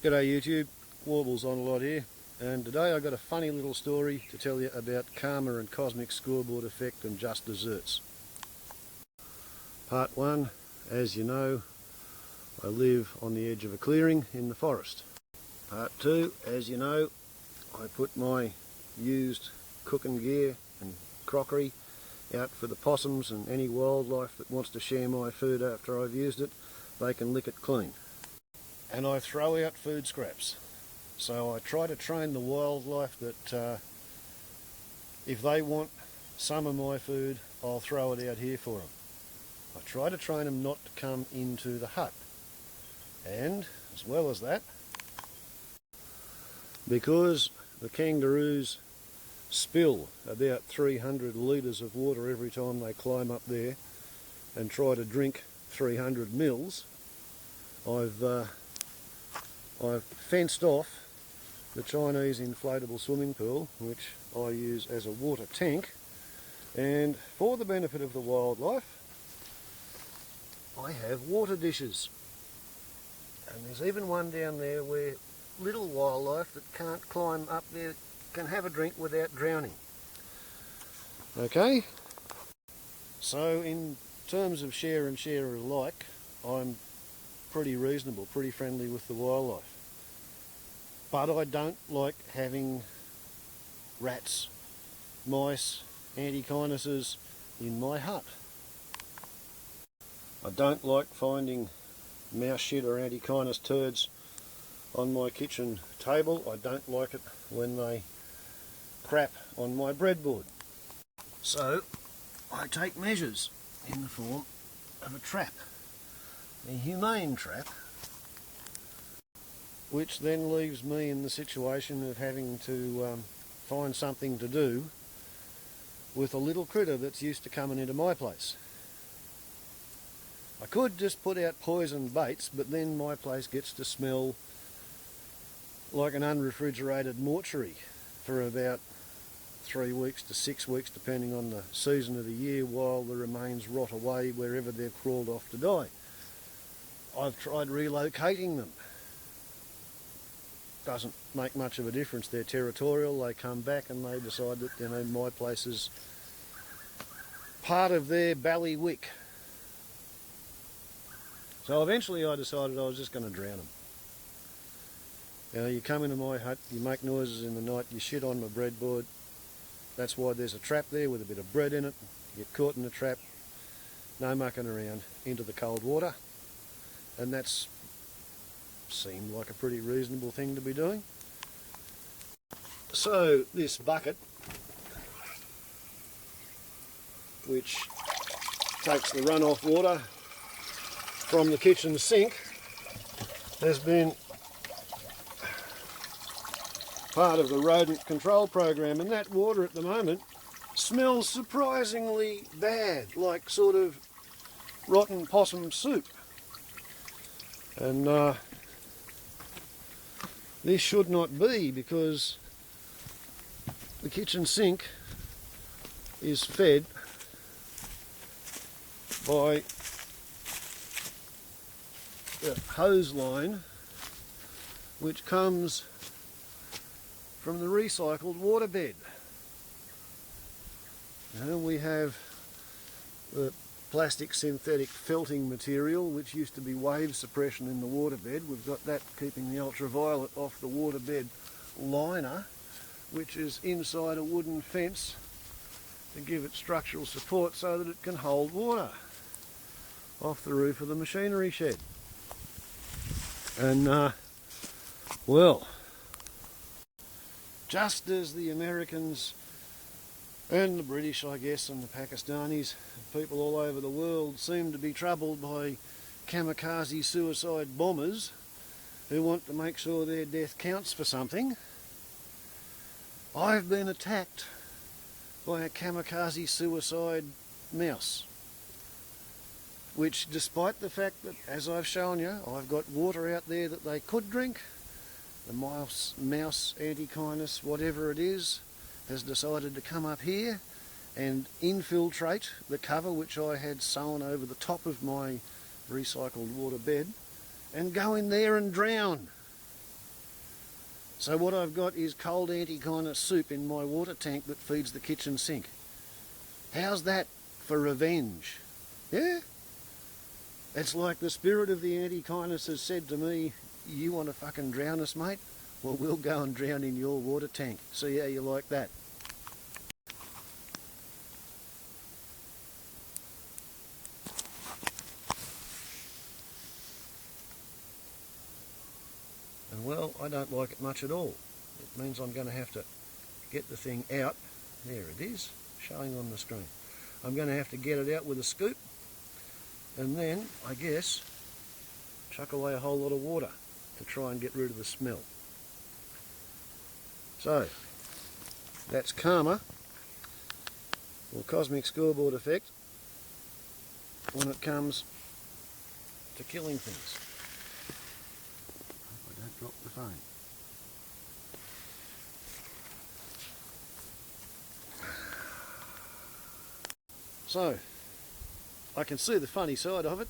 G'day YouTube, Warbles on a lot here, and today I've got a funny little story to tell you about Karma and Cosmic Scoreboard Effect and just desserts. Part 1, as you know, I live on the edge of a clearing in the forest. Part 2, as you know, I put my used cooking gear and crockery out for the possums and any wildlife that wants to share my food after I've used it. They can lick it clean. And I throw out food scraps. So I try to train the wildlife that if they want some of my food, I'll throw it out here for them. I try to train them not to come into the hut. And as well as that, because the kangaroos spill about 300 litres of water every time they climb up there and try to drink 300 mils, I've fenced off the Chinese inflatable swimming pool, which I use as a water tank, and for the benefit of the wildlife, I have water dishes. And there's even one down there where little wildlife that can't climb up there can have a drink without drowning. Okay, so in terms of share and share alike, I'm pretty reasonable, pretty friendly with the wildlife. But I don't like having rats, mice, Antichinuses in my hut. I don't like finding mouse shit or Antichinus turds on my kitchen table. I don't like it when they crap on my breadboard. So I take measures in the form of a trap, a humane trap, which then leaves me in the situation of having to find something to do with a little critter that's used to coming into my place. I could just put out poison baits, but then my place gets to smell like an unrefrigerated mortuary for about 3 weeks to 6 weeks, depending on the season of the year, while the remains rot away wherever they've crawled off to die. I've tried relocating them. Doesn't make much of a difference. They're territorial, they come back and they decide that, you know, my place is part of their bailiwick. So eventually I decided I was just going to drown them. You know, you come into my hut, you make noises in the night, you shit on my breadboard. That's why there's a trap there with a bit of bread in it. You get caught in the trap, no mucking around, into the cold water. And that's seemed like a pretty reasonable thing to be doing. So this bucket, which takes the runoff water from the kitchen sink, has been part of the rodent control program, and that water at the moment smells surprisingly bad, like sort of rotten possum soup. And this should not be, because the kitchen sink is fed by the hose line which comes from the recycled waterbed. Now we have the plastic synthetic felting material which used to be wave suppression in the waterbed. We've got that keeping the ultraviolet off the waterbed liner, which is inside a wooden fence to give it structural support so that it can hold water off the roof of the machinery shed. And well, just as the Americans and the British, I guess, and the Pakistanis, people all over the world seem to be troubled by kamakazi suicide bombers who want to make sure their death counts for something, I've been attacked by a kamakazi suicide mouse, which, despite the fact that, as I've shown you, I've got water out there that they could drink, the mouse Antichinus, whatever it is, has decided to come up here and infiltrate the cover which I had sewn over the top of my recycled water bed and go in there and drown. So what I've got is cold Antichinus soup in my water tank that feeds the kitchen sink. How's that for revenge? Yeah? It's like the spirit of the Antichinus has said to me, you want to fucking drown us, mate? Well, we'll go and drown in your water tank. See how you like that? And well, I don't like it much at all. It means I'm going to have to get the thing out. There it is, showing on the screen. I'm going to have to get it out with a scoop, and then, I guess, chuck away a whole lot of water to try and get rid of the smell. So, that's Karma, or Cosmic Scoreboard Effect, when it comes to killing things. Hope I don't drop the phone. So, I can see the funny side of it,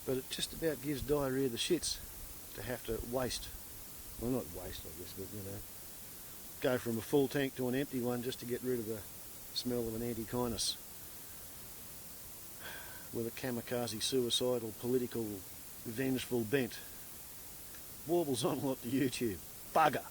but it just about gives diarrhea the shits to have to waste, well not waste I guess, but you know, go from a full tank to an empty one just to get rid of the smell of an Antichinus with a kamakazi, suicidal, political, vengeful bent. Warbles on a lot to YouTube. Bugger.